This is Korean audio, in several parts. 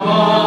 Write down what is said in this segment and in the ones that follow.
나의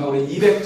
길과 길을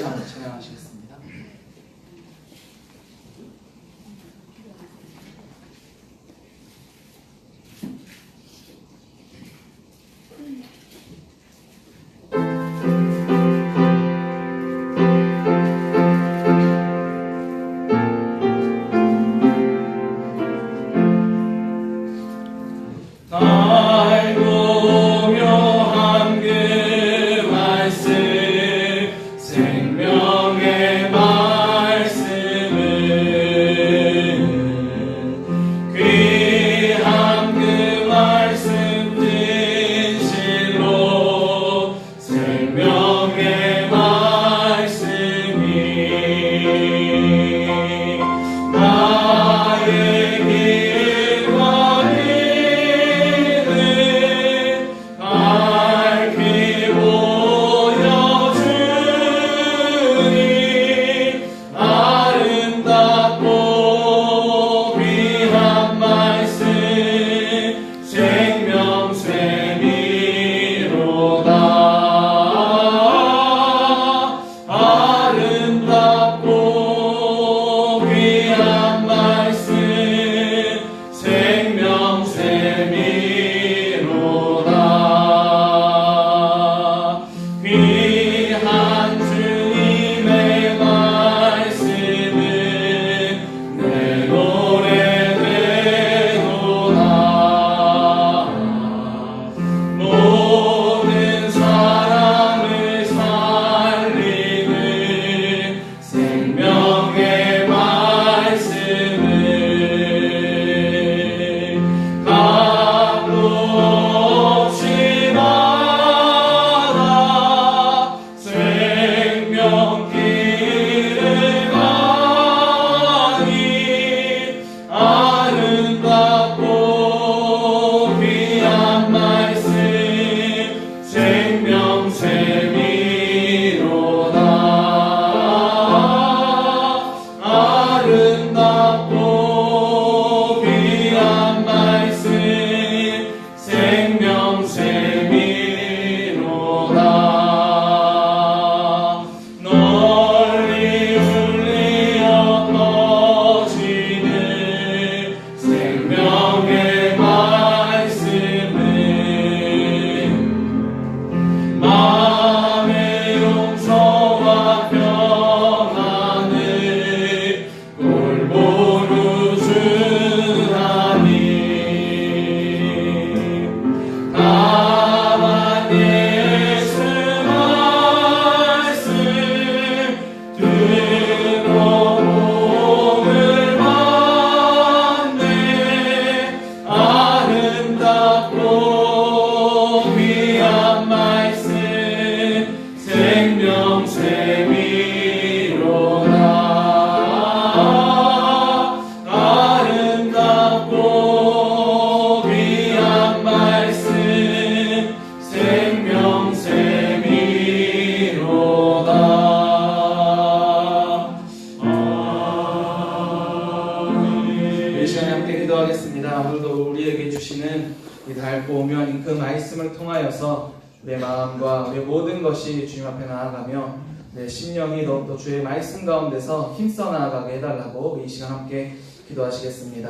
함께 기도하겠습니다. 오늘도 우리에게 주시는 이 달고 오묘한 그 말씀을 통하여서 내 마음과 우리의 모든 것이 주님 앞에 나아가며 내 심령이 더욱더 주의 말씀 가운데서 힘써 나아가게 해달라고 이 시간 함께 기도하시겠습니다.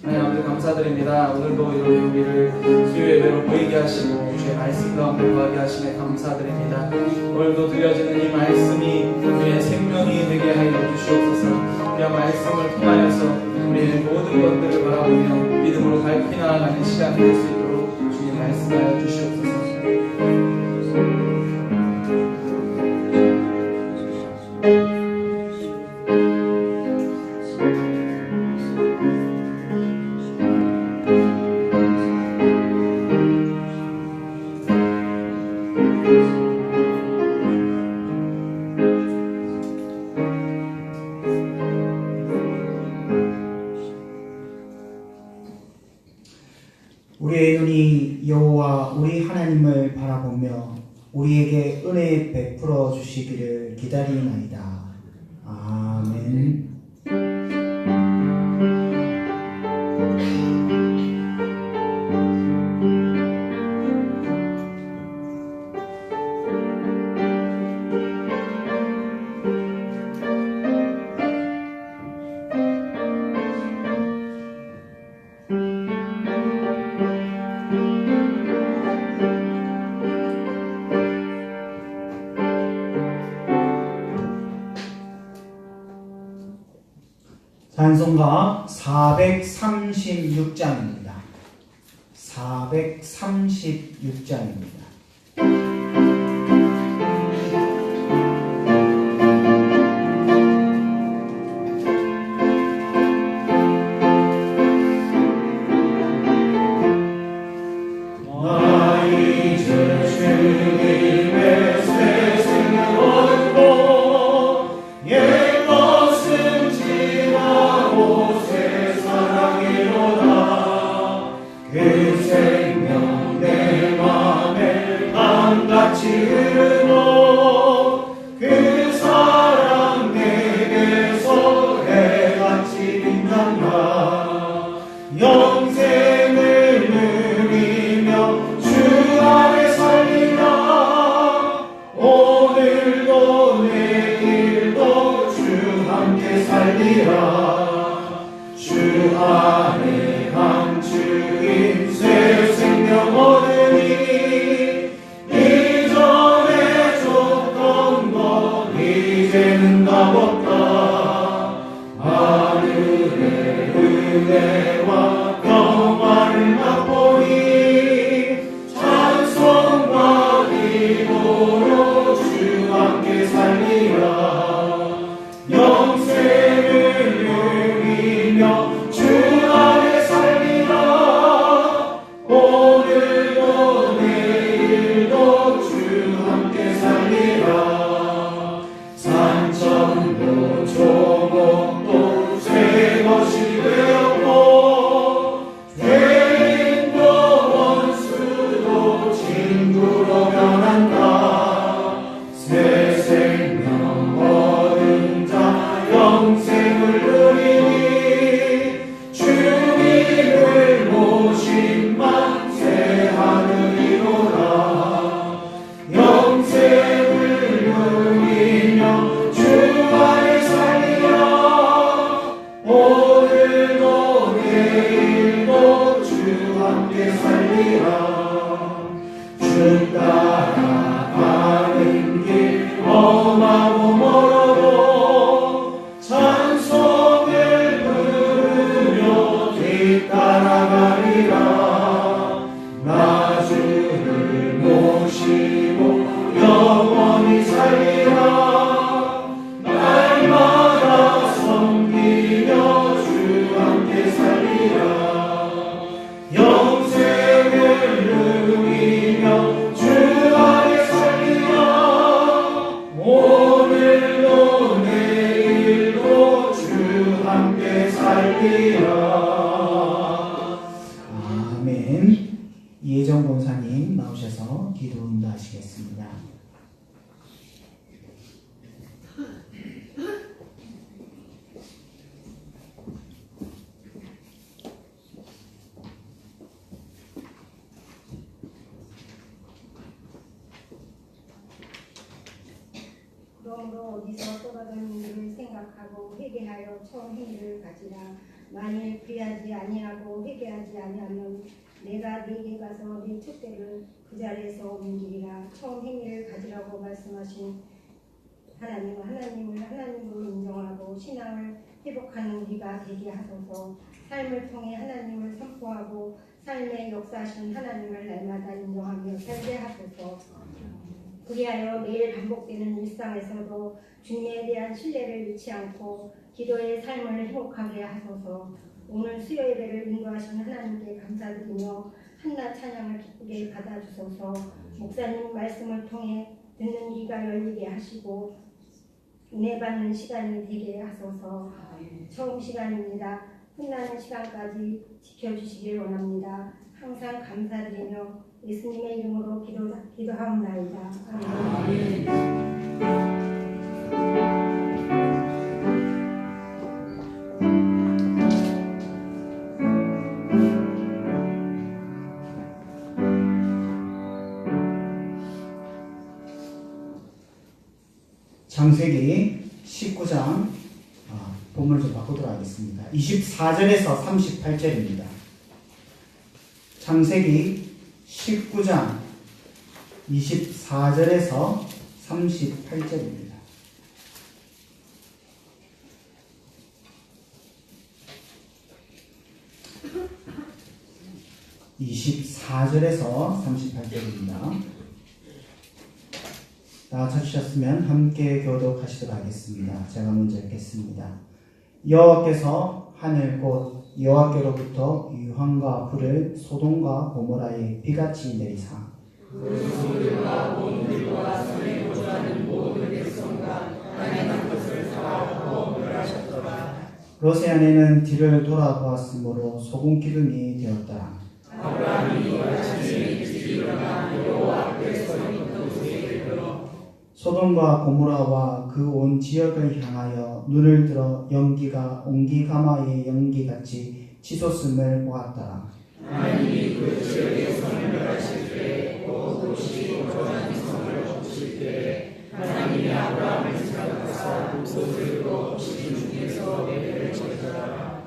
하나님 아버지 감사드립니다. 오늘도 이렇게 우리를 수요 예배로 모이게 하시고 주의 말씀 가운데 거하게 하시네 감사드립니다. 오늘도 들려지는 이 말씀이 우리의 생명이 되게 하여 주시옵소서. 이 말씀을 통하여서 우리의 모든 것들을 바라보며 믿음으로 밝히 나아가는 시간이 될 수 있도록 주님 말씀하여 주시옵소서. 우리의 눈이 여호와 우리 하나님을 바라보며 우리에게 은혜 베풀어 주시기를 기다리나이다. 아멘. 찬송가 436장입니다. 436장입니다. 이혜정 권사님 나오셔서 기도 인도하시겠습니다. 영도 어디서 떨어졌는지를 생각하고 회개하여 처음 행위를 가지라. 만일 그리하지 아니하고 회개하지 아니하면 내가 네게 가서 네 촛대를 그 자리에서 옮기리라. 처음 행위를 가지라고 말씀하신 하나님을 하나님으로 인정하고 신앙을 회복하는 우리가 되게 하소서. 삶을 통해 하나님을 선포하고 삶의 역사하신 하나님을 날마다 인정하며 살게 하소서. 그리하여 매일 반복되는 일상에서도 주님에 대한 신뢰를 잃지 않고 기도의 삶을 행복하게 하소서. 오늘 수요 예배를 인도하신 하나님께 감사드리며 한낮 찬양을 기쁘게 받아주소서. 목사님 말씀을 통해 듣는 귀가 열리게 하시고 은혜 받는 시간이 되게 하소서. 처음 시간입니다. 끝나는 시간까지 지켜주시길 원합니다. 항상 감사드리며 예수님의 이름으로 기도하옵나이다. 아멘. 창세기 19장 본문을 좀 바꾸도록 하겠습니다. 24절에서 38절입니다. 창세기 19장 24절에서 38절입니다. (24절에서 38절입니다) 다 찾으셨으면 함께 교독하시도록 하겠습니다. 제가 먼저 읽겠습니다. 여호와께서 하늘 곧 여호와께로부터 유황과 불을 소돔과 고모라에 비같이 내리사 그 소들과 몬들과 산에 거주하는 모든 백성과 땅에 난 것을 다 먹으라셨더라. 롯의 아내는 뒤를 돌아보았으므로 소금 기둥이 되었더라. 아브라함이 아침에 일찍 일어나 여호와 앞에 서 있던 소리를 들어 소돔과 고모라와 그 온 지역을 향하여 눈을 들어 연기가 옹기가마의 연기같이 치솟음을 보았더라. 하나님이 그 지역의 성을 멸하실 때에 곧 롯이 거주하는 성을 엎으실 때에 하나님이 아브라함을 생각하사 소들로 엎으신 중에서 내려를 지더라.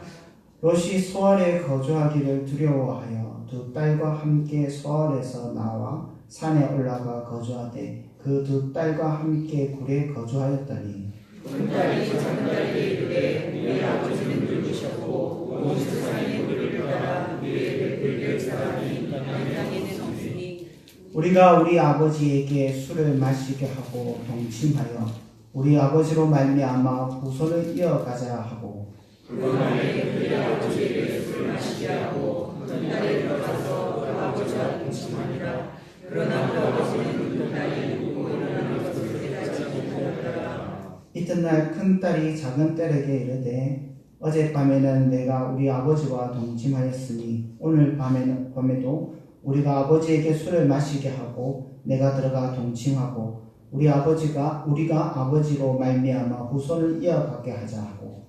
롯이 소알에 거주하기를 두려워하여 두 딸과 함께 소알에서 나와 산에 올라가 거주하되 그 두 딸과 함께 굴에 거주하였더니 큰 딸이 작은 딸에게 이르되 우리 아버지는 늙으셨고 온 세상의 우리를 따라 우리에게 베풀 사람이 땅에는 없으니 우리가 우리 아버지에게 술을 마시게 하고 동침하여 우리 아버지로 말미암아 후손을 이어가자 하고 그날에 그의 아버지에게 술을 마시게 하고 큰 딸에 들어가서 그 아버지와 동침하니라. 그러나 그 아버지는 큰 딸이 누구 일어나는 것을 깨닫지 못하였더라. 이튿날 큰 딸이 작은 딸에게 이르되 어젯밤에는 내가 우리 아버지와 동침하였으니 오늘 밤에도 우리가 아버지에게 술을 마시게 하고 내가 들어가 동침하고 우리가 아버지로 말미암아 후손을 이어가게 하자 하고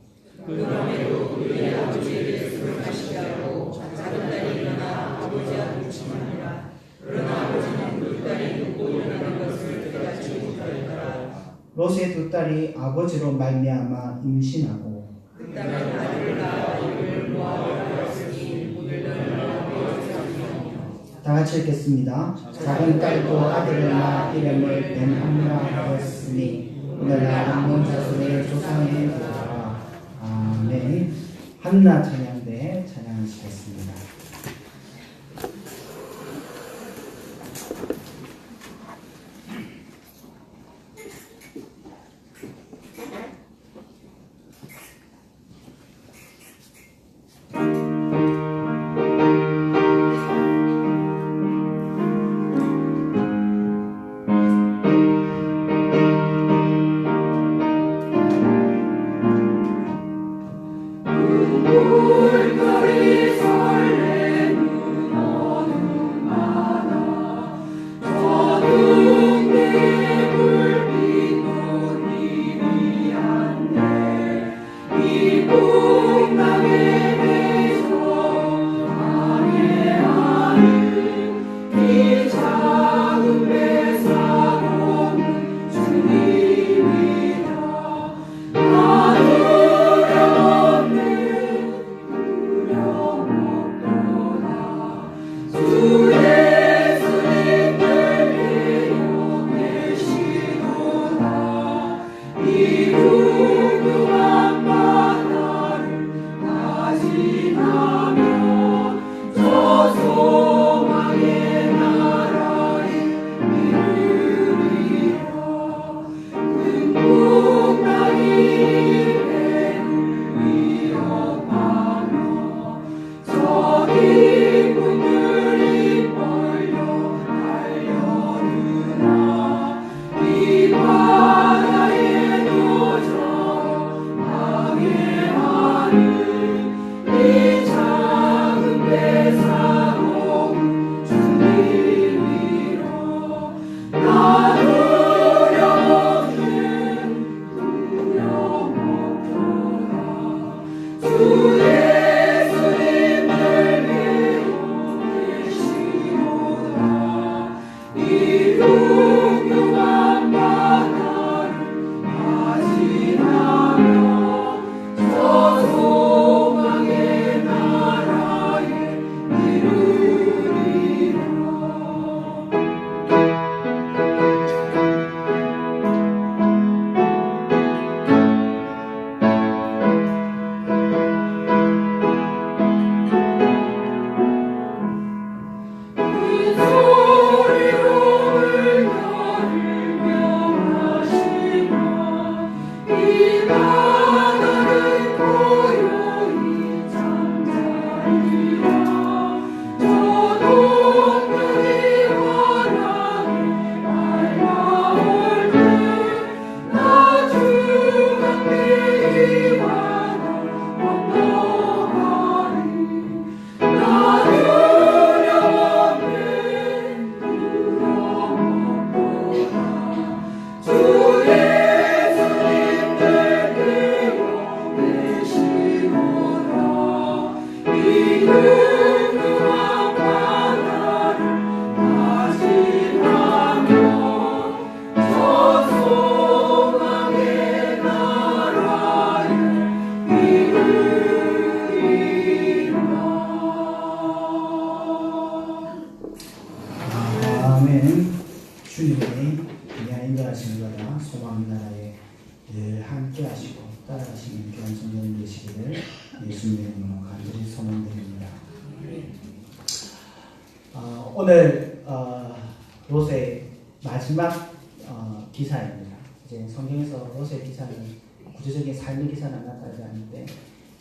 그 밤에도 그의 아버지에게 술을 마시게 하고 작은 딸이 일어나 아버지와 동침하니라. 그러나 아버지는 그 딸이 누구 일어나는 것을 깨닫지 못하였더라. 롯의 두 딸이 아버지로 말미암아 임신하고 그 딸은 아들을 낳아 이름을 모아라 하였으니 오늘은 다 같이 읽겠습니다. 작은 딸도 아들을 낳아 이름을 벤하미라 하였으니 오늘날 암몬 자손의 조상의 부하라. 아멘. 한나 찬양대 찬양하시겠습니다. 오 아멘. 주님의 그냥 인도하시는 거라 소망 나라에 늘 함께 하시고 따라가시는 귀한 성령 되시기를 예수님의 이름으로 간절히 소망드립니다. 오늘 롯의 마지막 기사입니다. 이제 성경에서 롯의 기사는 구체적인 삶의 기사는 나타나지 않는데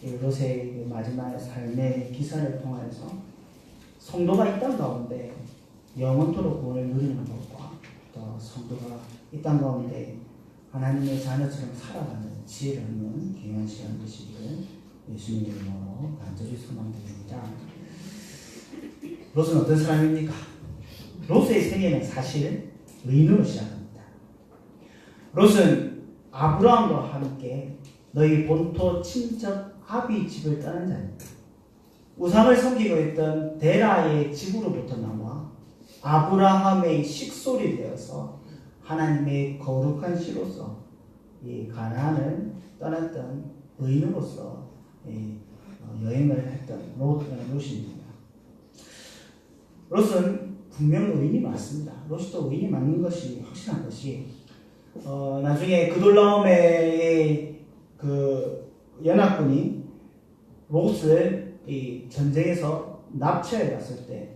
이 롯의 마지막 삶의 기사를 통해서 성도가 이 땅 가운데 영원토록 구원을 누리는 것과 또 성도가 이 땅 가운데 하나님의 자녀처럼 살아가는 지혜를 얻는 귀한 시간 되시기를 예수님의 이름으로 간절히 소망드립니다. 롯은 어떤 사람입니까? 롯의 생애는 사실 의인으로 시작합니다. 롯은 아브라함과 함께 너희 본토 친척 아비 집을 떠난 자입니다. 우상을 섬기고 있던 데라의 집으로부터 나와 아브라함의 식솔이 되어서 하나님의 거룩한 시로서 이 가나안을 떠났던 의인으로서 여행을 했던 롯입니다. 롯은 분명 의인이 맞습니다. 롯이 또 의인이 맞는 것이 확실한 것이 나중에 그돌라오메의 그 연합군이 롯을 이 전쟁에서 납치해 갔을 때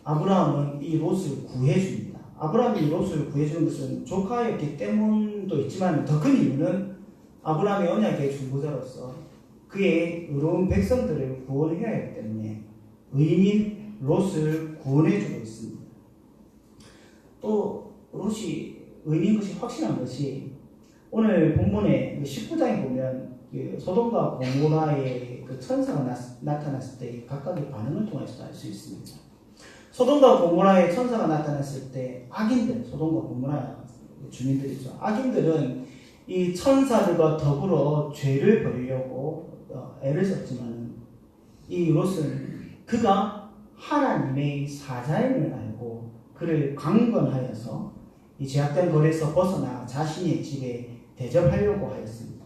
아브라함은 이 롯을 구해줍니다. 아브라함이 롯을 구해주는 것은 조카였기 때문도 있지만 더 큰 이유는 아브라함의 언약의 중보자로서 그의 의로운 백성들을 구원해야 하기 때문에 의인인 롯을 구원해주고 있습니다. 또 롯이 의인인 것이 확실한 것이 오늘 본문의 19장에 보면 그 소돔과 고모라의 그 천사가 나타났을 때 각각의 반응을 통해서 알 수 있습니다. 소돔과 고모라의 천사가 나타났을 때 악인들, 소돔과 고모라 주민들이죠. 악인들은 이 천사들과 더불어 죄를 벌이려고 애를 썼지만 이 롯은 그가 하나님의 사자임을 알고 그를 강권하여서 이 죄악된 거리에서 벗어나 자신의 집에 대접하려고 하였습니다.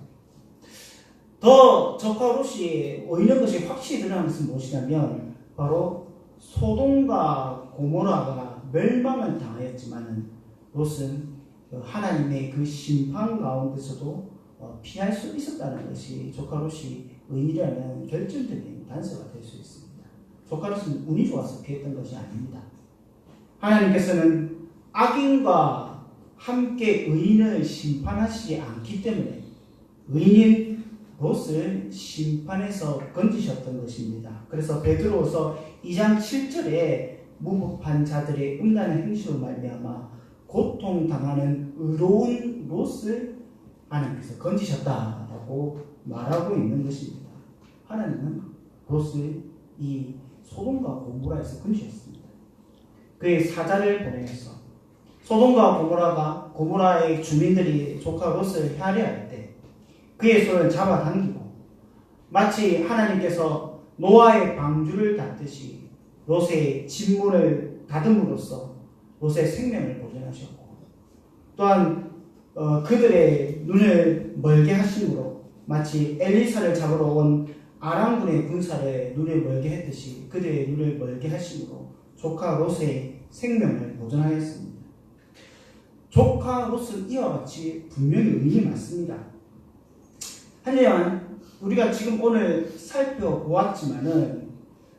더 조카 롯이 의인인 것이 확실히 드러나는 것은 무엇이냐면 바로 소돔과 고모라가 멸망을 당하였지만은 롯은 하나님의 그 심판 가운데서도 피할 수 있었다는 것이 조카 롯이 의인이라는 결정적인 단서가 될 수 있습니다. 조카 롯은 운이 좋아서 피했던 것이 아닙니다. 하나님께서는 악인과 함께 의인을 심판하시지 않기 때문에 의인인 롯을 심판에서 건지셨던 것입니다. 그래서 베드로후서 2장 7절에 무법한 자들의 음란한 행실로 말미암아 고통당하는 의로운 롯을 하나님께서 건지셨다라고 말하고 있는 것입니다. 하나님은 롯을 이 소돔과 고모라에서 건지셨습니다. 그의 사자를 보내서 소돔과 고모라의 주민들이 조카 롯을 헤아려할 때 그의 손을 잡아당기고 마치 하나님께서 노아의 방주를 닫듯이 롯의 진문을 닫음으로써 롯의 생명을 보존하셨고 또한 그들의 눈을 멀게 하심으로 마치 엘리사를 잡으러 온 아람군의 군사를 눈을 멀게 했듯이 그들의 눈을 멀게 하심으로 조카 롯의 생명을 보존하였습니다. 조카 롯은 이와 같이 분명히 의인이 맞습니다. 하지만 우리가 지금 오늘 살펴보았지만은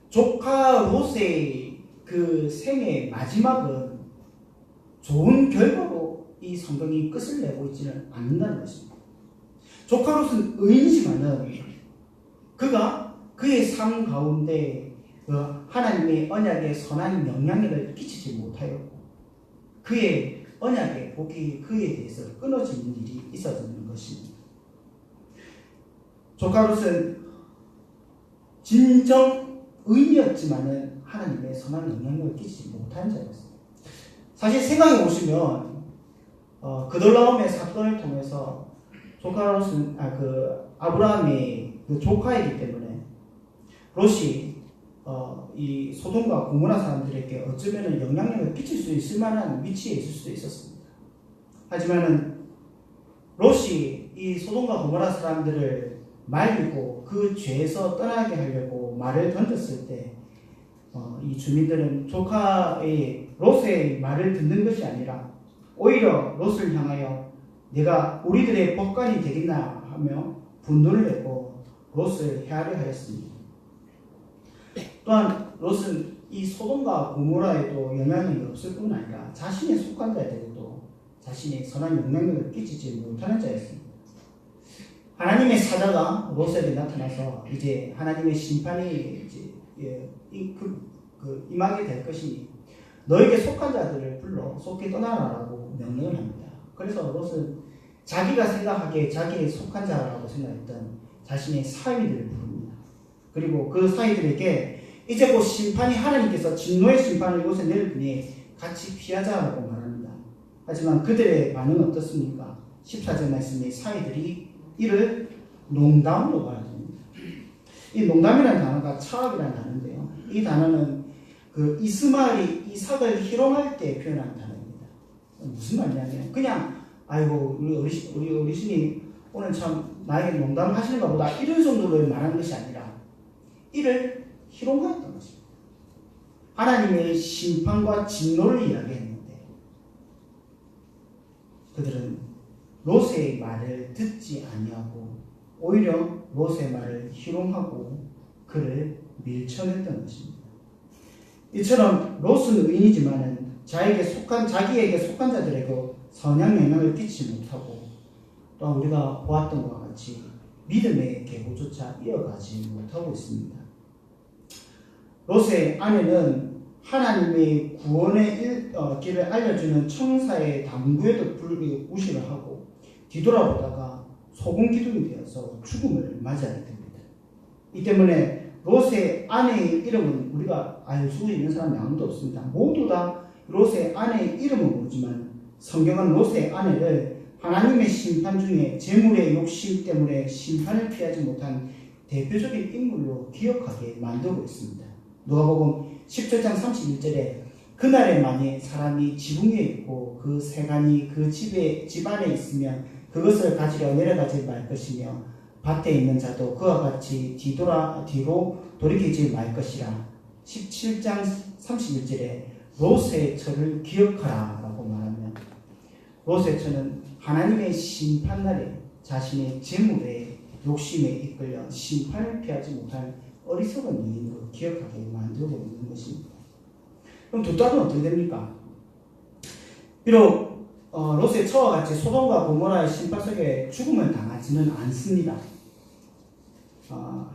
조카 롯의 그 생의 마지막은 좋은 결과로 이 성경이 끝을 내고 있지는 않는다는 것입니다. 조카 롯은 의인이지만은 그가 그의 삶 가운데 하나님의 언약에 선한 영향력을 끼치지 못하였고 그의 언약의 복이 그에 대해서 끊어지는 일이 있어지는 것입니다. 조카 롯은 진정 의인이었지만은 하나님의 선한 영향력을 끼치지 못한 자였습니다. 사실 생각해 보시면 그돌라움의 사건을 통해서 조카 롯은 아브라함의 그 조카이기 때문에 롯이 이 소돔과 고모라 사람들에게 어쩌면 영향력을 끼칠 수 있을 만한 위치에 있을 수도 있었습니다. 하지만은 롯이 이 소돔과 고모라 사람들을 말리고 그 죄에서 떠나게 하려고 말을 던졌을 때 이 주민들은 조카의 롯의 말을 듣는 것이 아니라 오히려 롯을 향하여 내가 우리들의 법관이 되겠나 하며 분노를 내고 롯을 헤아려 하였습니다. 또한 롯은 이 소돔과 고모라에도 영향력이 없을 뿐 아니라 자신의 속한 자에게도 자신의 선한 영향력을 끼치지 못하는 자였습니다. 하나님의 사자가 롯에게 나타나서 이제 하나님의 심판이 이제 임하게 될 것이니 너에게 속한 자들을 불러 속히 떠나라라고 명령을 합니다. 그래서 롯은 자기가 생각하기에 자기의 속한 자라고 생각했던 자신의 사위들을 부릅니다. 그리고 그 사위들에게 이제 곧 심판이 하나님께서 진노의 심판을 롯에 내릴 뿐이 같이 피하자라고 말합니다. 하지만 그들의 반응은 어떻습니까? 14절 말씀에 사위들이 이를 농담으로 말합니다. 이 농담이라는 단어가 차악이라는 단어인데요. 이 단어는 그 이스마엘이 이삭을 희롱할 때 표현한 단어입니다. 무슨 말이냐면 그냥 아이고 우리 어르신이 오늘 참 나에게 농담을 하시는가 보다 이런 정도로 말하는 것이 아니라 이를 희롱하였던 것입니다. 하나님의 심판과 진노를 이야기했는데 그들은 롯의 말을 듣지 아니하고 오히려 롯의 말을 희롱하고 그를 밀쳐냈던 것입니다. 이처럼 롯은 의인이지만은 자기에게 속한 자들에게 선한 영향을 끼치지 못하고 또 우리가 보았던 것과 같이 믿음의 계보조차 이어가지 못하고 있습니다. 롯의 아내는 하나님의 구원의 길을 알려주는 청사의 당부에도 무시를 하고 뒤돌아보다가 소금 기둥이 되어서 죽음을 맞이하게 됩니다. 이 때문에 롯의 아내의 이름은 우리가 알 수 있는 사람이 아무도 없습니다. 모두 다 롯의 아내의 이름은 모르지만 성경은 롯의 아내를 하나님의 심판 중에 재물의 욕심 때문에 심판을 피하지 못한 대표적인 인물로 기억하게 만들고 있습니다. 누가복음 17장 31절에 그날에 만일 사람이 지붕 위에 있고 그 세간이 그 집안에 있으면 그것을 가지려 내려가지 말 것이며 밭에 있는 자도 그와 같이 뒤로 돌이키지 말 것이라. 17장 31절에 롯의 처를 기억하라 라고 말하면, 롯의 처는 하나님의 심판날에 자신의 재물에 욕심에 이끌려 심판을 피하지 못할 어리석은 여인으로 기억하게 만들고 있는 것입니다. 그럼 두 딸은 어떻게 됩니까? 비록 롯의 처와 같이 소돔과 고모라의 심판 속에 죽음을 당하지는 않습니다.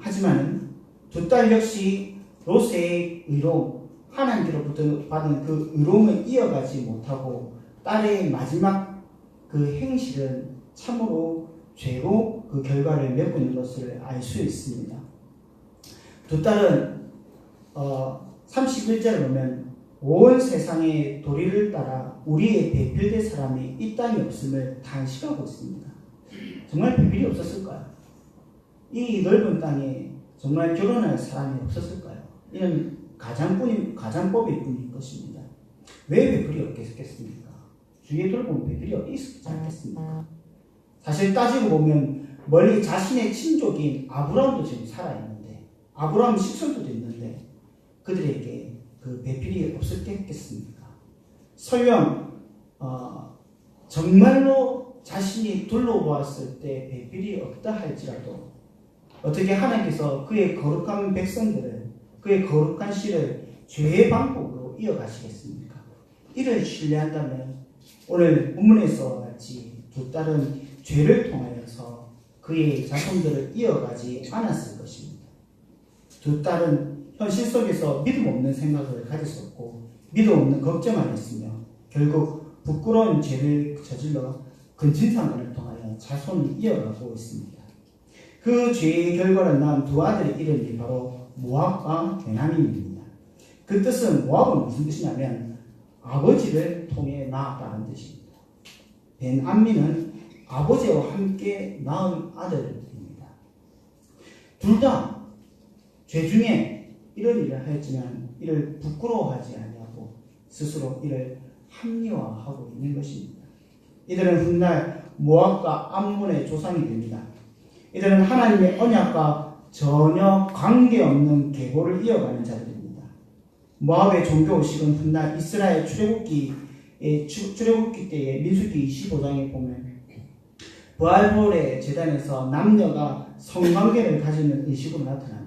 하지만 두 딸 역시 롯의 의로움, 하나님께로부터 받은 그 의로움을 이어가지 못하고 딸의 마지막 그 행실은 참으로 죄로 그 결과를 맺고 있는 것을 알 수 있습니다. 두 딸은 31절에 보면 온 세상의 도리를 따라 우리의 배필될 사람이 이 땅에 없음을 단식하고 있습니다. 정말 배필이 없었을까요? 이 넓은 땅에 정말 결혼할 사람이 없었을까요? 이는 가장법일 뿐일 것입니다. 왜 배필이 없겠습니까? 주위에 돌보면 배필이 있지 않겠습니까? 사실 따지고 보면 멀리 자신의 친족인 아브라함도 지금 살아있는데, 아브라함 식솔도 있는데 그들에게 그 배필이 없었겠습니까? 설령 정말로 자신이 둘러보았을 때 배필이 없다 할지라도 어떻게 하나님께서 그의 거룩한 백성들을, 그의 거룩한 씨를 죄의 방법으로 이어가시겠습니까? 이를 신뢰한다면 오늘 본문에서 같이 두 딸은 죄를 통하여서 그의 자손들을 이어가지 않았을 것입니다. 두 딸은 현실 속에서 믿음 없는 생각을 가졌었고 믿음 없는 걱정만 했으며 결국 부끄러운 죄를 저질러 근친상간을 통하여 자손을 이어가고 있습니다. 그 죄의 결과를 낳은 두 아들의 이름이 바로 모압과 베냐민입니다. 그 뜻은, 모압은 무슨 뜻이냐면 아버지를 통해 낳았다는 뜻입니다. 베냐민은 아버지와 함께 낳은 아들입니다. 둘 다 죄 중에 이런 일을 하였지만 이를 부끄러워하지 아니하고 스스로 이를 합리화하고 있는 것입니다. 이들은 훗날 모압과 암몬의 조상이 됩니다. 이들은 하나님의 언약과 전혀 관계없는 계보를 이어가는 자들입니다. 모압의 종교의식은 훗날 이스라엘 출애굽기 때의 민수기 25장에 보면 부활볼의 제단에서 남녀가 성관계를 가지는 의식으로 나타납니다.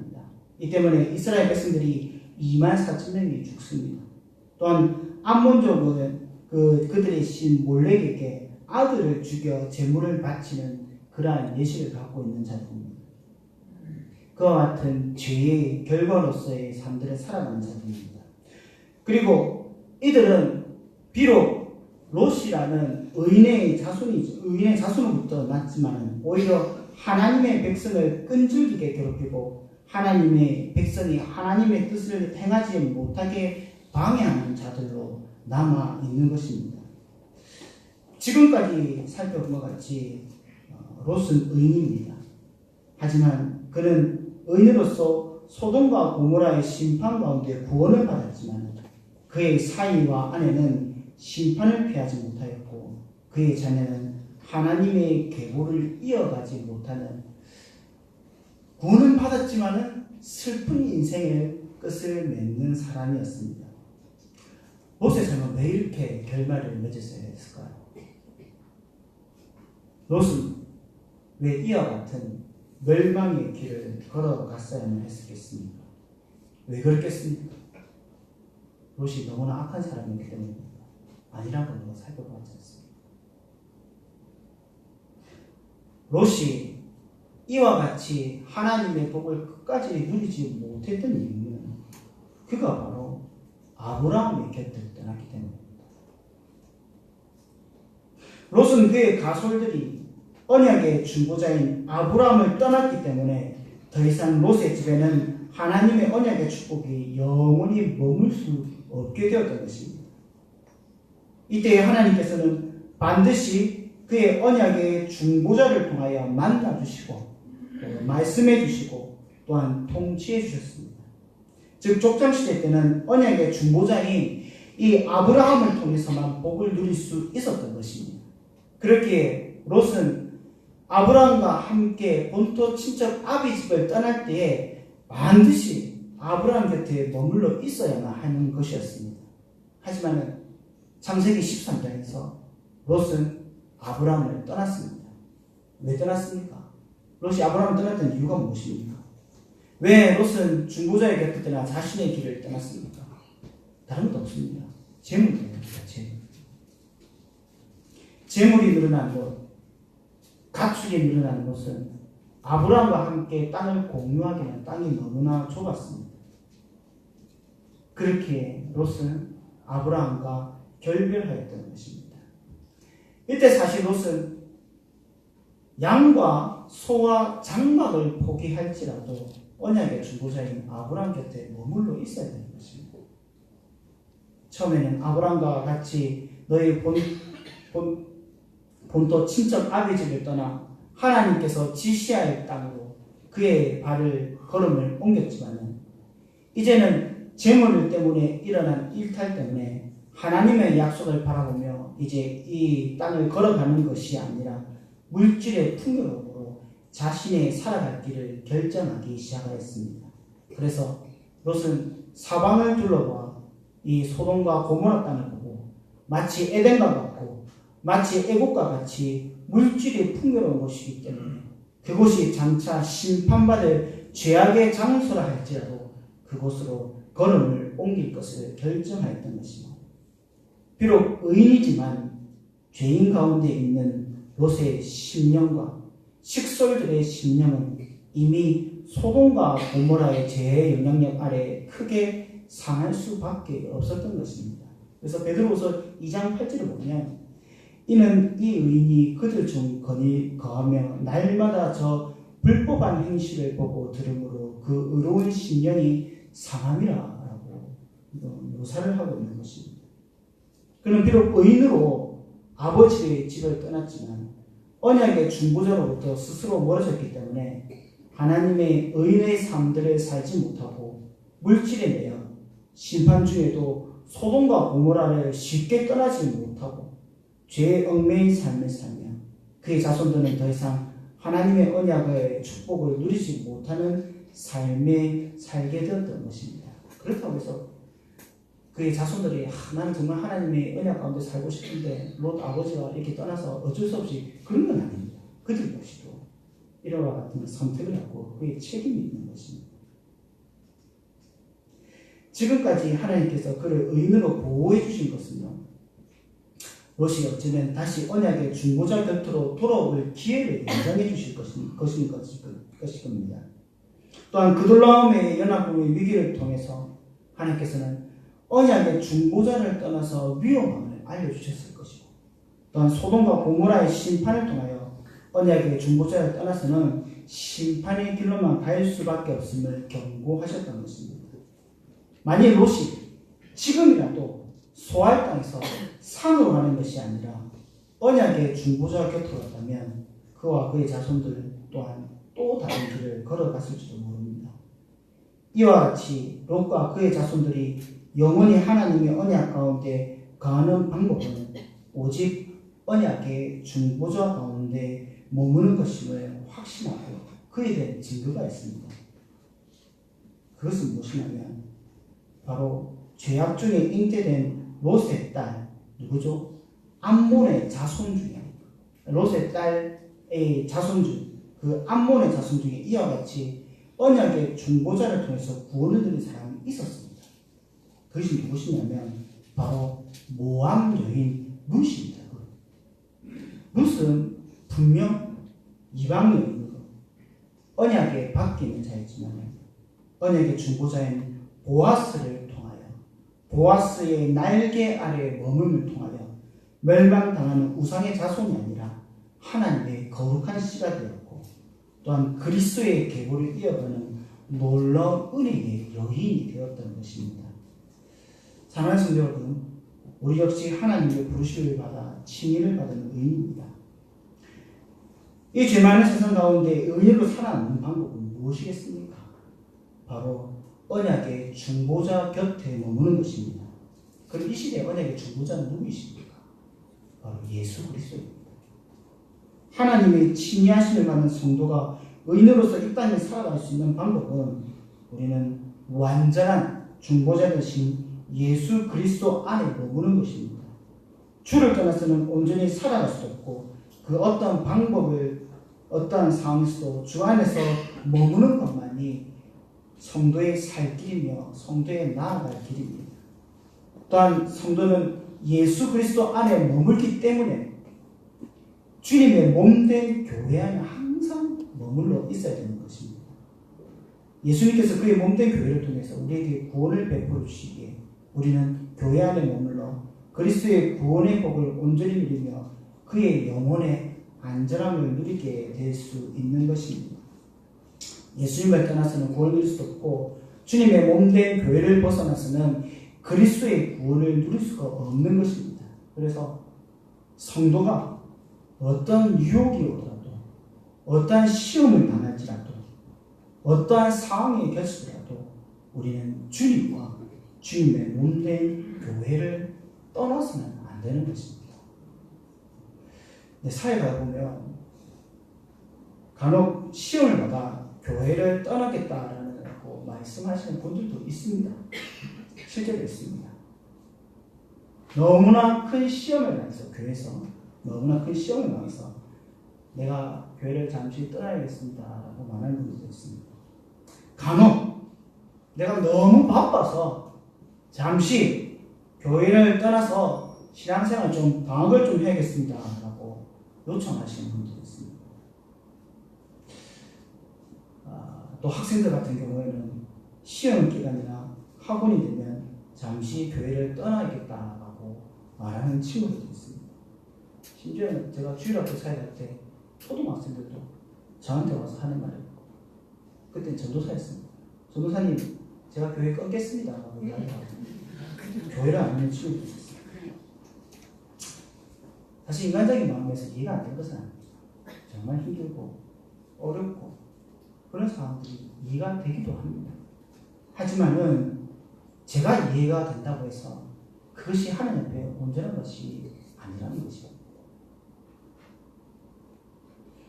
이 때문에 이스라엘 백성들이 24,000명이 죽습니다. 또한 암몬족은 그들의 신 몰렉에게 아들을 죽여 제물을 바치는 그러한 예식을 갖고 있는 자들입니다. 그와 같은 죄의 결과로서의 삶들을 살아가는 자들입니다. 그리고 이들은 비록 롯이라는 의인의 자손으로부터 났지만 오히려 하나님의 백성을 끈질기게 괴롭히고 하나님의 백성이 하나님의 뜻을 행하지 못하게 방해하는 자들로 남아 있는 것입니다. 지금까지 살펴본 것 같이 롯은 의인입니다. 하지만 그는 의인으로서 소돔과 고모라의 심판 가운데 구원을 받았지만 그의 사위와 아내는 심판을 피하지 못하였고 그의 자녀는 하나님의 계보를 이어가지 못하는, 구원은 받았지만 슬픈 인생의 끝을 맺는 사람이었습니다. 롯의 삶은 왜 이렇게 결말을 맺었어야 했을까요? 롯은 왜 이와 같은 멸망의 길을 걸어갔어야만 했겠습니까? 왜 그렇겠습니까? 롯이 너무나 악한 사람이기 때문입니다. 아니라고 살펴보지 않습니다. 롯이 이와 같이 하나님의 복을 끝까지 누리지 못했던 이유는 그가 바로 아브라함의 곁을 떠났기 때문입니다. 롯은 그의 가솔들이 언약의 중보자인 아브라함을 떠났기 때문에 더 이상 롯의 집에는 하나님의 언약의 축복이 영원히 머물 수 없게 되었던 것입니다. 이때 하나님께서는 반드시 그의 언약의 중보자를 통하여 만나주시고 말씀해 주시고 또한 통치해 주셨습니다. 즉 족장시대 때는 언약의 중보자인 이 아브라함을 통해서만 복을 누릴 수 있었던 것입니다. 그렇기에 롯은 아브라함과 함께 본토 친척 아비 집을 떠날 때에 반드시 아브라함 곁에 머물러 있어야만 하는 것이었습니다. 하지만 창세기 13장에서 롯은 아브라함을 떠났습니다. 왜 떠났습니까? 롯이 아브라함을 떠났던 이유가 무엇입니까? 왜 롯은 중보자의 곁을 떠나 자신의 길을 떠났습니까? 다른 것도 없습니다. 재물 때문입니다. 재물이 늘어난 것, 가축이 늘어난 것은 아브라함과 함께 땅을 공유하기는 땅이 너무나 좁았습니다. 그렇게 롯은 아브라함과 결별하였던 것입니다. 이때 사실 롯은 양과 소와 장막을 포기할지라도 언약의 중보자인 아브라함 곁에 머물러 있어야 되는 것입니다. 처음에는 아브라함과 같이 너희 본토 친척 아비집을 떠나 하나님께서 지시할 땅으로 그의 발을 걸음을 옮겼지만 이제는 재물 때문에 일어난 일탈 때문에 하나님의 약속을 바라보며 이제 이 땅을 걸어가는 것이 아니라 물질의 풍요로움으로 자신의 살아갈 길을 결정하기 시작하였습니다. 그래서 롯은 사방을 둘러봐 이 소돔과 고모라 땅을 보고 마치 에덴과 같고 마치 애국과 같이 물질이 풍요로운 곳이기 때문에 그곳이 장차 심판받을 죄악의 장소라 할지라도 그곳으로 걸음을 옮길 것을 결정하였던 것입니다. 비록 의인이지만 죄인 가운데 있는 롯의 심령과 식솔들의 심령은 이미 소돔과 고모라의 죄의 영향력 아래 크게 상할 수밖에 없었던 것입니다. 그래서 베드로후서 2장 8절을 보면 이는 이 의인이 그들 중 거하며 날마다 저 불법한 행실을 보고 들으므로 그 의로운 심령이 상함이라라고 묘사를 하고 있는 것입니다. 그는 비록 의인으로 아버지의 집을 떠났지만 언약의 중보자로부터 스스로 멀어졌기 때문에 하나님의 의인의 삶들을 살지 못하고 물질에 매여 심판 중에도 소돔과 고모라를 쉽게 떠나지 못하고 죄의 얽매인 삶을 살며 그의 자손들은 더 이상 하나님의 언약의 축복을 누리지 못하는 삶에 살게 되었던 것입니다. 그렇다고 해서 그의 자손들이 나는 정말 하나님의 언약 가운데 살고 싶은데 롯 아버지가 이렇게 떠나서 어쩔 수 없이 그런 건 아닙니다. 그들 역시도 이와 같은 선택을 하고 그의 책임이 있는 것입니다. 지금까지 하나님께서 그를 의인으로 보호해 주신 것은요, 롯이 어쩌면 다시 언약의 중보자 곁으로 돌아올 기회를 연장해 주실 것일 겁니다. 또한 그돌라움의 연합군의 위기를 통해서 하나님께서는 언약의 중보자를 떠나서 위험함을 알려주셨을 것이고, 또한 소돔과 고모라의 심판을 통하여 언약의 중보자를 떠나서는 심판의 길로만 갈 수밖에 없음을 경고하셨던 것입니다. 만일 롯이 지금이라도 소알 땅에서 산으로 가는 것이 아니라 언약의 중보자 곁으로 갔다면 그와 그의 자손들 또한 또 다른 길을 걸어갔을지도 모릅니다. 이와 같이 롯과 그의 자손들이 영원히 하나님의 언약 가운데 거하는 방법은 오직 언약의 중보자 가운데 머무는 것임을 확신하고 그에 대한 증거가 있습니다. 그것은 무엇이냐면 바로 죄악 중에 잉태된 롯의 딸, 누구죠? 암몬의 자손 중에 롯의 딸의 자손 중 그 암몬의 자손 중에 이와 같이 언약의 중보자를 통해서 구원을 드린 사람이 있었습니다. 그것이 무엇이냐면 바로 모함 여인 룻입니다. 룻은 분명 이방 여인이고 언약에 바뀌는 자였지만 언약의 중보자인 보아스를 통하여 보아스의 날개 아래 머물을 통하여 멸망당하는 우상의 자손이 아니라 하나님의 거룩한 씨가 되었고 또한 그리스도의 계보를 이어가는 놀라운 은혜의 여인이 되었던 것입니다. 사랑하는 성도 여러분, 우리 역시 하나님의 부르심을 받아 칭의를 받은 의인입니다. 이 죄 많은 세상 가운데 의인으로 살아남는 방법은 무엇이겠습니까? 바로 언약의 중보자 곁에 머무는 것입니다. 그럼 이 시대의 언약의 중보자는 누구이십니까? 바로 예수 그리스도입니다. 하나님의 칭의하심을 받는 성도가 의인으로서 이 땅에 살아갈 수 있는 방법은 우리는 완전한 중보자 되신 예수 그리스도 안에 머무는 것입니다. 주를 떠나서는 온전히 살아갈 수 없고 그 어떤 방법을 어떠한 상황에서도 주 안에서 머무는 것만이 성도의 살 길이며 성도의 나아갈 길입니다. 또한 성도는 예수 그리스도 안에 머물기 때문에 주님의 몸된 교회 안에 항상 머물러 있어야 되는 것입니다. 예수님께서 그의 몸된 교회를 통해서 우리에게 구원을 베풀어 주시기에 우리는 교회 안에 머물러 그리스도의 구원의 복을 온전히 누리며 그의 영혼의 안전함을 누리게 될 수 있는 것입니다. 예수님을 떠나서는 구원을 누릴 수 없고 주님의 몸된 교회를 벗어나서는 그리스도의 구원을 누릴 수가 없는 것입니다. 그래서 성도가 어떤 유혹이 오더라도 어떠한 시험을 당할지라도 어떠한 상황이 겹치더라도 우리는 주님과 주님의 몸된 교회를 떠나서는 안 되는 것입니다. 사회가 보면 간혹 시험을 받아 교회를 떠나겠다라고 말씀하시는 분들도 있습니다. 실제로 있습니다. 너무나 큰 시험을 당해서 교회에서 너무나 큰 시험을 당해서 내가 교회를 잠시 떠나야겠습니다 라고 말하는 분들도 있습니다. 간혹 내가 너무 바빠서 잠시 교회를 떠나서 신앙생활 좀 방학을 좀 해야겠습니다 라고 요청하시는 분들도 있습니다. 또 학생들 같은 경우에는 시험 기간이나 학원이 되면 잠시 교회를 떠나야겠다라고 말하는 친구들도 있습니다. 심지어는 제가 주일학교 사역할 때 초등학생들도 저한테 와서 하는 말이 그때는 전도사였습니다. 전도사님 제가 교회 끊겠습니다 라고 이야기하고 교회를 안 하는 친구들도 있었어요. 사실 인간적인 마음에서 이해가 안 된 것은 아닙니다. 정말 힘들고 어렵고 그런 상황들이 이해가 되기도 합니다. 하지만은 제가 이해가 된다고 해서 그것이 하나님 앞에 온전한 것이 아니라는 것이죠.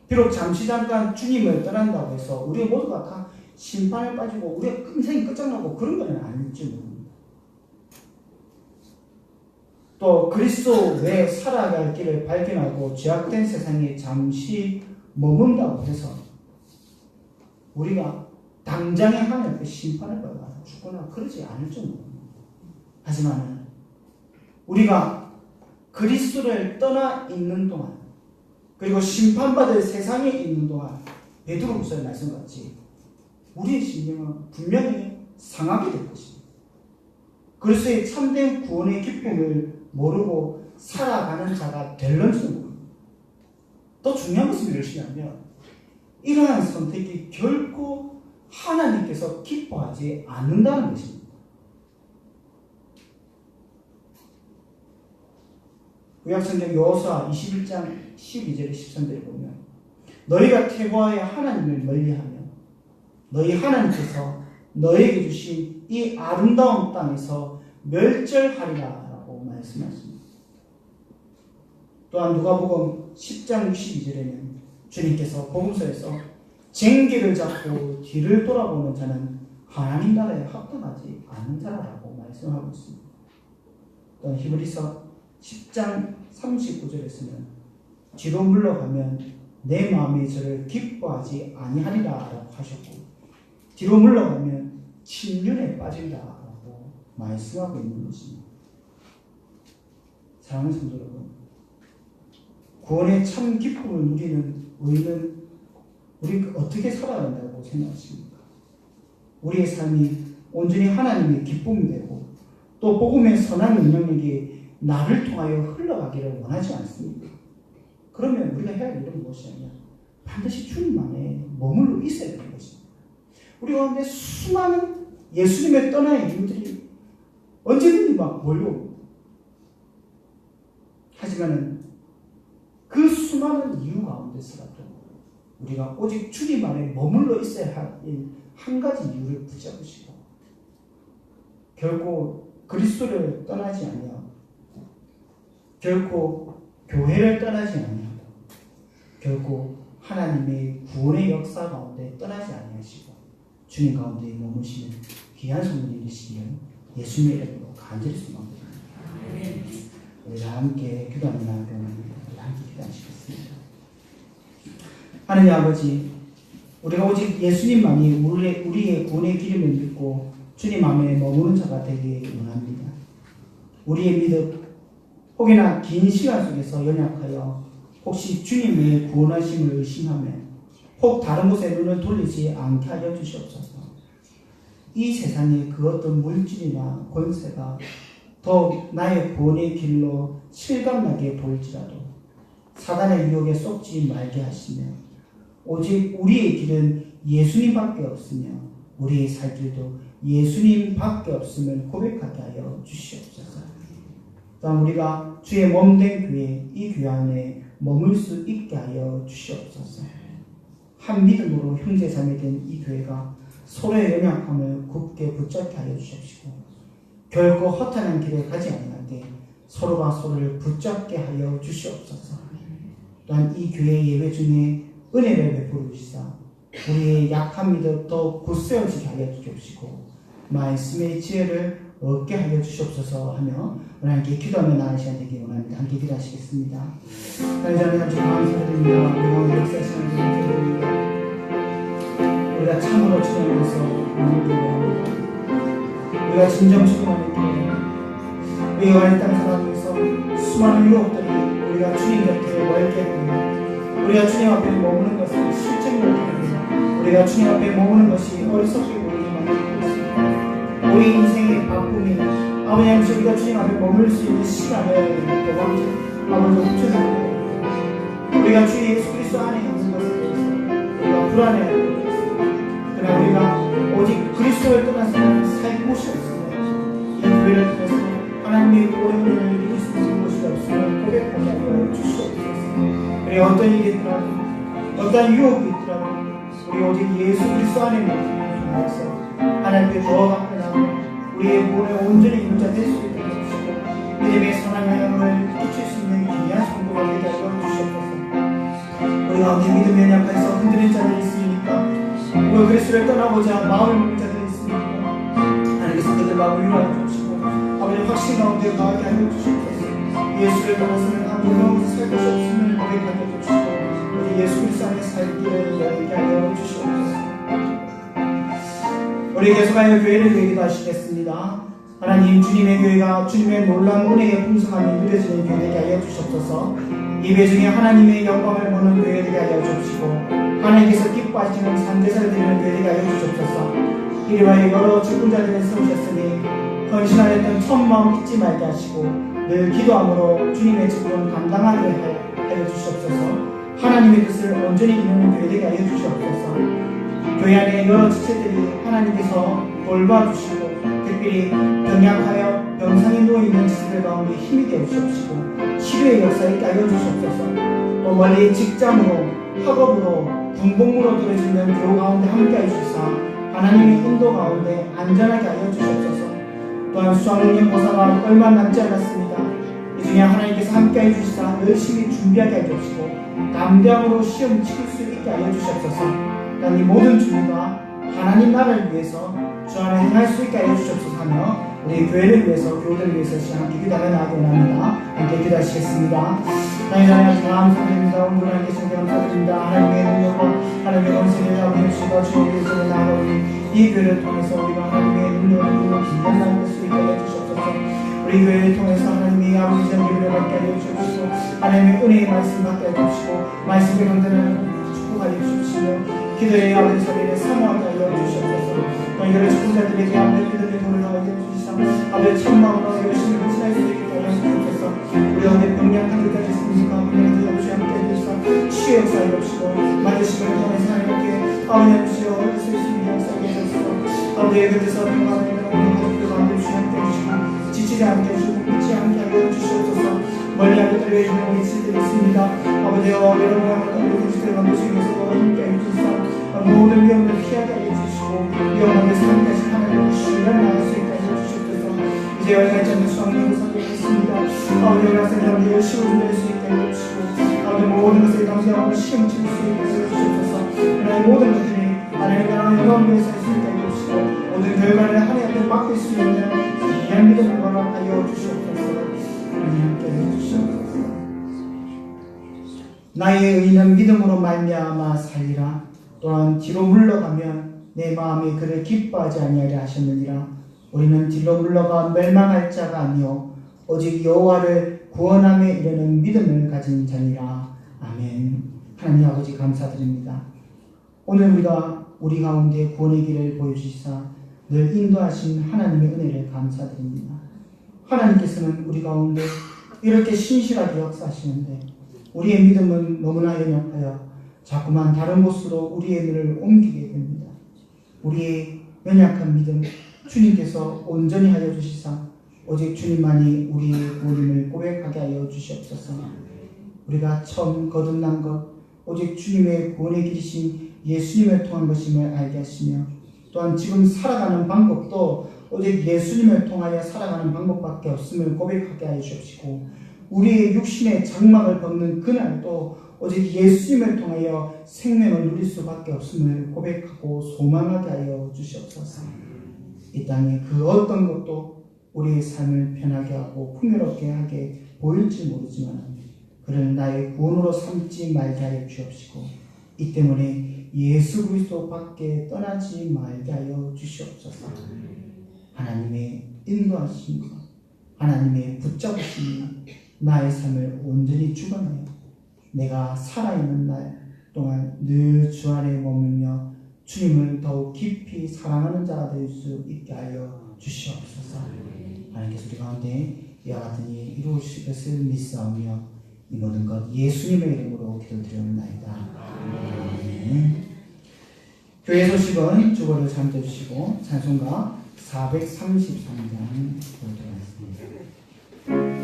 비록 잠시 잠깐 주님을 떠난다고 해서 우리 모두가 다 심판에 빠지고 우리가 인생이 끝장나고 그런 건 아닐지 모릅니다. 또 그리스도 외에 살아가야 할 길을 발견하고 죄악된 세상에 잠시 머문다고 해서 우리가 당장에 하나님 앞에 심판을 받아 죽거나 그러지 않을 줄 모릅니다. 하지만 우리가 그리스도를 떠나 있는 동안 그리고 심판받을 세상에 있는 동안 베드로후서의 말씀같이 우리의 심령은 분명히 상하게 될 것입니다. 그리스도의 참된 구원의 기쁨을 모르고 살아가는 자가 될런지도 모릅니다. 또 중요한 것은 무엇이냐면 이러한 선택이 결코 하나님께서 기뻐하지 않는다는 것입니다. 구약성경 여호수아 21장 12절에 13절에 보면 너희가 퇴보하여 하나님을 멀리하며 너희 하나님께서 너희에게 주신 이 아름다운 땅에서 멸절하리라 라고 말씀하십니다. 또한 누가복음 10장 62절에는 주님께서 복음서에서 쟁기를 잡고 뒤를 돌아보는 자는 하나님 나라에 합당하지 않는 자라고 말씀하고 있습니다. 또한 히브리서 10장 39절에서는 뒤로 물러가면 내 마음이 저를 기뻐하지 아니하리라 라고 하셨고 뒤로 물러가면 침륜에 빠진다 라고 말씀하고 있는 것입니다. 사랑하는 성도 여러분, 구원의 참 기쁨을 누리는 우리는 어떻게 살아야 한다고 생각하십니까? 우리의 삶이 온전히 하나님의 기쁨이 되고 또 복음의 선한 능력력이 나를 통하여 흘러가기를 원하지 않습니다. 그러면 우리가 해야 할 일은 무엇이냐면 반드시 주님 안에 머물러 있어야 되는 것입니다. 우리 가운데 수많은 예수님의 떠난 이유들이 언제든지 막 몰려옵니다. 하지만 그 수많은 이유 가운데서라도 우리가 오직 주님 안에 머물러 있어야 할 한 가지 이유를 붙잡으시고 결코 그리스도를 떠나지 아니하고 결코 교회를 떠나지 아니하고 결코 하나님의 구원의 역사 가운데 떠나지 아니하시고 주님 가운데 머무시는 귀한 소문이 되시기를 예수님의 이름으로 간절히 소망합니다. 우리 함께 기도하며 나아가는 함께 기도하시겠습니다. 하느님 아버지, 우리가 오직 예수님만이 우리의 구원의 기름을 믿고 주님 안에 머무는 자가 되기 원합니다. 우리의 믿음, 혹여나 긴 시간 속에서 연약하여 혹시 주님의 구원하심을 의심하며 혹 다른 곳에 눈을 돌리지 않게 하여 주시옵소서. 이 세상의 그 어떤 물질이나 권세가 더욱 나의 구원의 길로 실감나게 보일지라도 사단의 유혹에 쏙지 말게 하시며 오직 우리의 길은 예수님밖에 없으며 우리의 살 길도 예수님밖에 없음을 고백하게 하여 주시옵소서. 또한 우리가 주의 몸된 교회, 이 교회 안에 머물 수 있게 하여 주시옵소서. 한 믿음으로 형제자매 된 이 교회가 서로의 연약함을 굳게 붙잡게 하여 주십시고 결코 허탄한 길에 가지 아니하게 서로가 서로를 붙잡게 하여 주시옵소서. 또한 이 교회 예배 중에 은혜를 베풀어 주시사 우리의 약한 믿음 더 굳세어지게 하여 주옵시고 말씀의 지혜를 얻게 하여 주시옵소서 하며 오늘 함께 기도하며 나아갈 시간 되기 원합니다. 함께 기도하시겠습니다. 하나님 아버지 감사드립니다. 우리가 역사하시는 감사드립니다. 우리가 참으로 주님께서 오늘도 합니다. 우리가 진정 주님을 믿고 우리가 이 땅 살아가면서 수많은 유혹들이 우리가 주님 곁에 멀게 합니다. 우리가 주님 앞에 머무는 것은 실증으로 합니다. 우리가 주님 앞에 머무는 것이 어리석게 보이기만 하고 있습니다. 우리 인생의 바쁨이 아버지 우리가 주님 앞에 머물 수 있는 시간을 도망쳐 아버지 훔쳐줍니다. 우리가 주 예수 그리스도 안에 있는 것에 대해서 우리가 불안해하고 있습니다. 그러나 우리가 오직 그리스도를 떠나서 살 곳이 없으며 이 교회를 통해서 하나님의 구원을 이룰 수 있는 곳이 없음을 고백하게 하여 주시옵소서. 그래 어떤 일이 있더라도 어떤 유혹이 있더라도 우리 오직 예수 그리스도 안에 머물면서 하나님께 더 앞에 나가 우리의 구원에 온전히 이루어될 수 있도록 해주시고 믿음의 선한 영향을 끼칠 수 있는 귀한 성도가 되게 하여 주시옵소서. 우리가 언제 믿음의 연약해서 흔들린 자들이 있습니까? 우리가 그리스도를 떠나고자 마음을 먹는 자들이 있습니까? 하나님께서 그들 마음을 위로하여 주시고 아버지 확신 가운데 거하게 하여 주시옵소서. 예수를 떠나서는 아무런 살 것이 없음을 고백하게 해주시고 우리 예수 그리스도 안에 살기를 열게 하여 주시옵소서. 우리 계속하여 교회를 위해 하시겠습니다. 하나님 주님의 교회가 주님의 놀라운 은혜의 풍성함이 누려지는 교회 되게 하여 주시옵소서. 예배 중에 하나님의 영광을 보는 교회 되게 하여 주시고 하나님께서 기뻐하시는 산제사를 드리는 교회 되게 하여 주시옵소서. 이리와 여러 직분자들을 세우셨으니 헌신하였던 첫 마음 잊지 말게 하시고 늘 기도함으로 주님의 직분 감당하게 하여 주시옵소서. 하나님의 뜻을 온전히 이루는 교회 되게 하여 주시옵소서. 교회 안에 여러 지체들이 하나님께서 돌봐주시고 특별히 병약하여 병상에 누워있는 지체들 가운데 힘이 되어 주시옵시고 치료의 역사에 있게 하여 주시옵소서. 또 멀리 직장으로 학업으로 군복무로 들어지는 교우 가운데 함께하여 주시사 하나님의 인도 가운데 안전하게 하여 주시옵소서. 또한 수학능력 고사가 얼마 남지 않았습니다. 이 중에 하나님께서 함께하여 주시사 열심히 준비하게 하여 주시고 담대함으로 시험 치를 수 있게 하여 주시옵소서. 이 모든 주님과 하나님 나라를 위해서 주 안에 행할 수 있게 하여 주시옵소서 하며 우리 교회를 위해서 교우들을 위해서 함께 기도하며 나아가기 원합니다. 함께 기도하시겠습니다. 하나님 감사드립니다. 오늘 하나님께 주님 감사드립니다. 하나님의 능력과 하나님의 원수를 아버지 주시고 주님의 위해서 나아가니 이 교회를 통해서 우리가 하나님의 능력을 보고 긴장 나눌 수 있게 하여 주시옵소서. 우리 교회를 통해서 하나님의 아버지 전기를 받게 하여 주시고 하나님의 은혜의 말씀 받게 하여 주시고 말씀의 강단을 축복하여 주시며 기도의 아버지 소리를 사모하게 하여 주시옵소서. 너희들의 직분자들에게 아버지 기도의 도를 하여 주시사 아버지 천마음으로 열심히 헌신할 수 있게 하여 주시옵소서. 우리 오늘 병약한 그까지 있습니까? 우리는 아버지 함께 해주시사 치유 역사를 없이고 만드시고 통해서 하나님께 아버지 주시어 어디서 있으면 역사하게 해주시고 아버지의 곁에서 평안을 이루는 가족들 가운데 주시 함께 해주시고 지치지 않게 해주시고 미치지 않게 하여 주시옵소서. 멀리 하게 떨려있는 우리 지들이 있습니다. 아버지와 여러분 우리 지들 만드시면서 함께 해주시사 모든 위험을 피하게 하여 주시고 위험하게 삶까지 하나님의 신뢰를 나갈 수 있게 하여 주시옵소서. 이제 얼마 전에 수학능을 선택했습니다. 아버지 가서 여러분들 열심히 준비할 수 있게 하여 주시고 아버지 모든 것을 감사하고 시험 칠 수 있게 하여 주시옵소서. 하나님 모든 것들이 하나님의 나라의 영광을 위해서 할 수 있게 하여 주시고 모든 결과를 하나님 받을 수 있는 귀한 믿음을 허락하여 주시옵소서. 하나님 함께해 주시옵소서. 나의 의는 믿음으로 말미암아 살리라. 또한 뒤로 물러가면 내 마음이 그를 기뻐하지 아니하려 하셨느니라. 우리는 뒤로 물러가 멸망할 자가 아니요 오직 여호와를 구원함에 이르는 믿음을 가진 자니라. 아멘. 하나님 아버지 감사드립니다. 오늘 우리 가운데 구원의 길을 보여주시사 늘 인도하신 하나님의 은혜를 감사드립니다. 하나님께서는 우리 가운데 이렇게 신실하게 역사하시는데 우리의 믿음은 너무나 연약하여 자꾸만 다른 곳으로 우리의 눈을 옮기게 됩니다. 우리의 연약한 믿음 주님께서 온전히 하여 주시사 오직 주님만이 우리의 구원임을 고백하게 하여 주시옵소서. 우리가 처음 거듭난 것 오직 주님의 구원의 길이신 예수님을 통한 것임을 알게 하시며 또한 지금 살아가는 방법도 오직 예수님을 통하여 살아가는 방법밖에 없음을 고백하게 하여 주옵시고 우리의 육신의 장막을 벗는 그날도 오직 예수님을 통하여 생명을 누릴 수밖에 없음을 고백하고 소망하게 하여 주시옵소서. 이 땅에 그 어떤 것도 우리의 삶을 편하게 하고 풍요롭게 하게 보일지 모르지만 그를 나의 구원으로 삼지 말게 하여 주옵시고 이 때문에 예수 그리스도 밖에 떠나지 말게 하여 주시옵소서. 하나님의 인도하심과 하나님의 붙잡으심이 나의 삶을 온전히 주관하여 내가 살아있는 날 동안 늘 주 안에 머물며 주님을 더욱 깊이 사랑하는 자가 될 수 있게 하여 주시옵소서. 하나님께서 우리 가운데 이와 같은 일 이루실 것을 믿사오며 이 모든 것 예수님의 이름으로 기도드리옵나이다. 아멘. 교회 소식은 주보를 참조해 주시고 찬송가 433장 보도록 하겠습니다.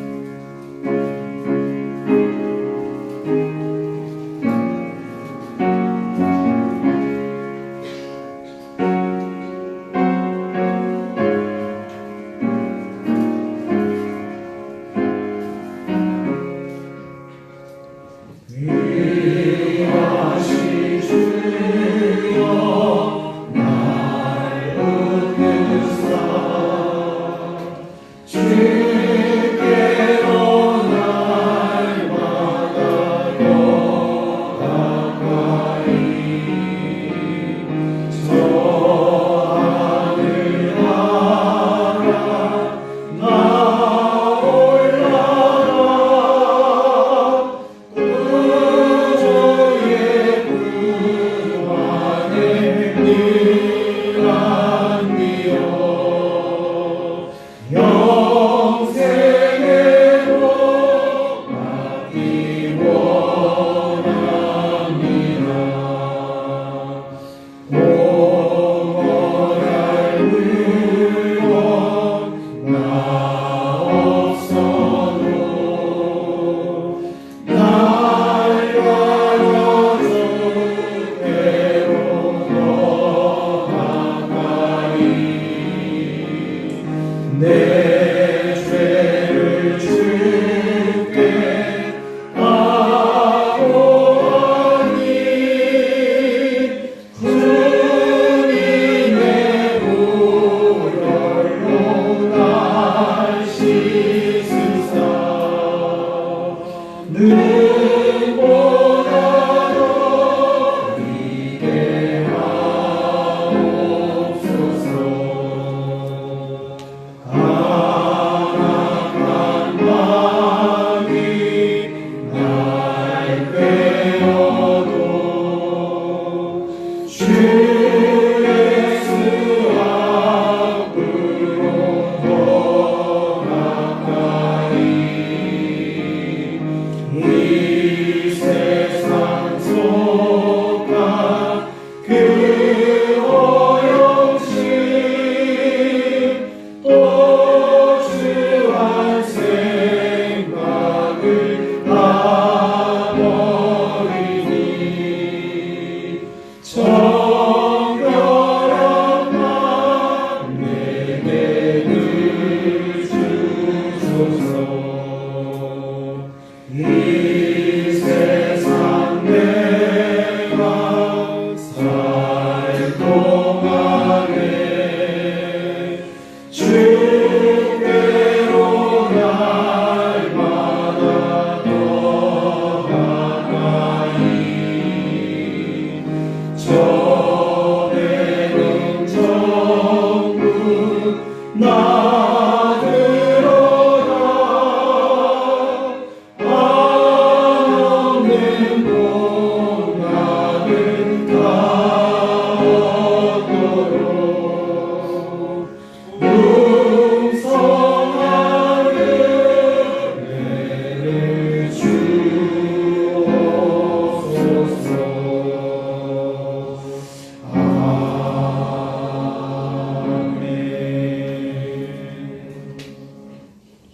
아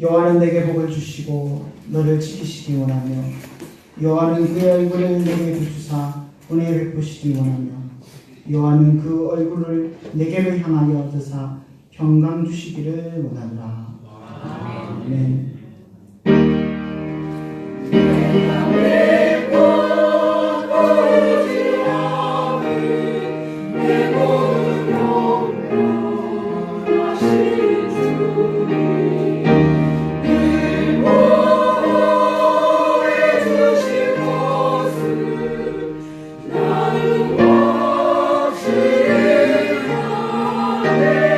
여호와는 내게 복을 주시고 너를 지키시기 원하며 여호와는 그의 얼굴을 내게 비추사 은혜 베푸시기 원하며 여호와는 그 얼굴을 내게로 향하여 드사 평강 주시기를 원하노라. 아멘. 나는